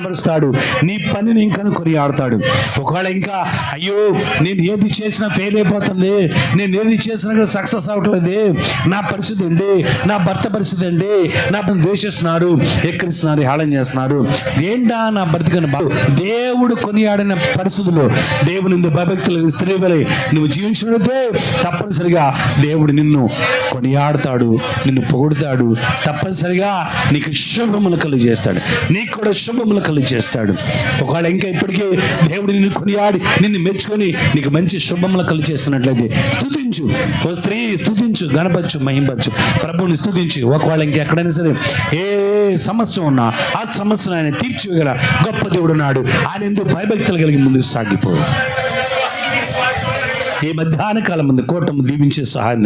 మరుస్తాడు, నీ పనిని ఇంకా కొనియాడతాడు. ఒకవేళ ఇంకా అయ్యో నేను ఏది చేసినా ఫెయిల్ అయిపోతుంది, నేను ఏది చేసినా కూడా సక్సెస్ అవ్వట్లేదు, నా పరిస్థితి అండి, నా భర్త పరిస్థితి అండి, నా ద్వేషిస్తున్నారు, ఎక్కిరిస్తున్నారు, హేళన చేస్తున్నారు, ఏంటా నా బ్రతికని దేవుడు కొనియాడిన పరిస్థితుల్లో దేవుని భయభక్తులు స్త్రీ వలె నువ్వు జీవించినట్లయితే తప్పనిసరిగా దేవుడు నిన్ను కొనియాడతాడు, నిన్ను పొగుడుతాడు, తప్పనిసరిగా నీకు శుభములు కలుగు చేస్తాడు, నీకు కూడా శుభములు కలుగు చేస్తాడు. ఒకవేళ ఇంకా ఇప్పటికీ దేవుడు నిన్ను కొనియాడి నిన్ను మెచ్చుకొని నీకు మంచి శుభములు కలుగు చేస్తున్నట్లయితే స్తుతించు, ఓ స్త్రీ స్తుతించు, గణపరచు, మహింపరచు, ప్రభువుని స్తుతించు. ఒకవేళ ఇంకెక్కడైనా సరే ఏ సమస్య ఉన్నా ఆ సమస్యను ఆయన తీర్చివేయగల గొప్ప దేవుడు ఉన్నాడు. ఆయన ఎందుకు భయభక్తులు కలిగి ముందుకు సాగిపో. ఈ మధ్యాహ్న కాలం ముందు కోటము దీవించే సహాయం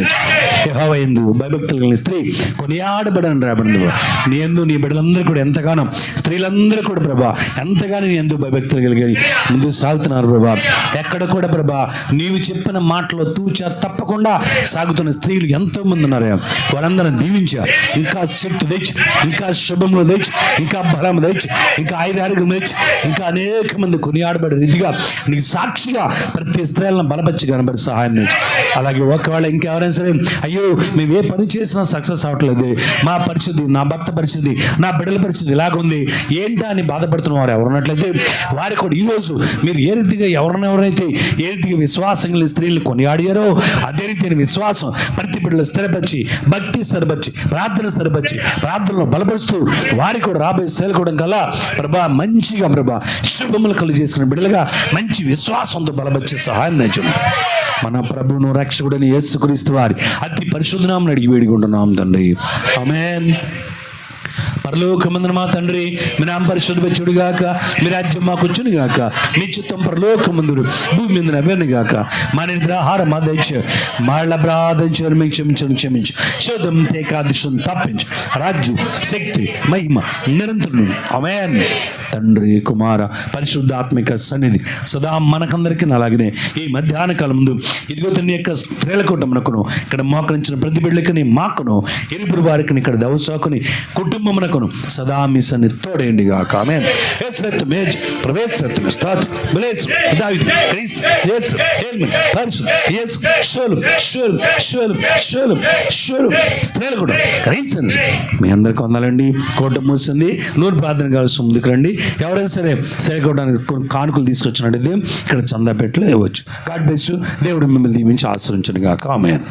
యెహోవా యందు భయభక్తులు కలిగిన స్త్రీ కొనియాడబడని రాబడింది. నీ యందు నీ బిడ్డలందరూ కూడా ఎంతగానో, స్త్రీలందరూ కూడా ప్రభా ఎంతగానో నీ యందు భయభక్తులు కలిగి ముందుకు సాగుతున్నారు ప్రభా. ఎక్కడ కూడా ప్రభా నీవు చెప్పిన మాటలో తూచా తప్పకుండా సాగుతున్న స్త్రీలు ఎంతో మంది ఉన్నారు. వారందరం దీవించా, ఇంకా శక్తి తెచ్చి, ఇంకా శుభములు తెచ్చి, ఇంకా బలం తెచ్చి, ఇంకా ఆయుధారోగ్యం తెచ్చి, ఇంకా అనేక మంది కొనియాడబడే రీతిగా నీకు సాక్షిగా ప్రతి స్త్రీలను బలపరిచి కనబడి సహాయం తెచ్చు. అలాగే ఒకవేళ ఇంకెవరైనా సరే అయ్యో మేము ఏ పని చేసినా సక్సెస్ అవ్వట్లేదు, మా పరిస్థితి, నా భర్త పరిస్థితి, నా బిడ్డల పరిస్థితి ఇలాగుంది, ఏంటా అని బాధపడుతున్న వారు ఎవరున్నట్లయితే వారి కూడా ఈరోజు మీరు ఏ రీతిగా ఎవరైతే ఏ రీతిగా విశ్వాసం కలిగిన స్త్రీలు కొనియాడారో అదే రీతిని విశ్వాసం ప్రతి బిడ్డలు స్థిరపరిచి, భక్తి స్థిరపరిచి, ప్రార్థన స్థిరపరిచి, ప్రార్థనలో బలపరుస్తూ వారికి కూడా రాబోయే సేలుకోవడం కల్లా ప్రభా మంచిగా ప్రభా శుభములు కలుగు చేసుకున్న బిడ్డలుగా మంచి విశ్వాసంతో బలపరిచే సహాయం నేర్చు. మన ప్రభువును రక్షకుడైన యేసుక్రీస్తు వారి అతి పరిశుద్ధ నామమున అడిగి వేడుకుంటున్నాం తండ్రి, ఆమేన్. పరలోకమందున మా తండ్రి, మీ నామం పరిశుద్ధపరచుడు గాక, మీ రాజ్యం మాకు వచ్చును గాక, మీ చిత్తం పరలోకమందును భూమి మీద నెరవేరును గాక. మా నిద్రాహారం మా దయచే, వాళ్ళ అపరాధించు మేము క్షమించు, శోధం తేకాదిశం తప్పించు, రాజ్యం, శక్తి, మహిమ నిరంతరం, ఆమేన్. తండ్రి, కుమార, పరిశుద్ధాత్మిక సన్నిధి సదా మనకందరికీ అలాగనే ఈ మధ్యాహ్న కాలం ముందు ఇదిగో తండ్రి యొక్క స్త్రీల కూటమునకును ఇక్కడ మోకరించిన ప్రతి బిడ్డలకి మాకును ఇరువురు వారికి ఇక్కడ దవసాకుని కుటుంబమునకును సదా మీ సన్ని తోడేయండి గాక, ఆమేన్. స్త్రీలు కూడా మీ అందరికి వందాలండి. కోట మూసింది, నూరు ప్రార్థన కావాల్సి ముందుకు రండి. ఎవరైనా సరే సేకూడడానికి కానుకలు తీసుకొచ్చినట్టయితే ఇక్కడ చందాపేటలో ఇవ్వచ్చు. God bless you. దేవుడు మిమ్మల్ని దీవించి ఆశీర్వదించును గాక, ఆమేన్.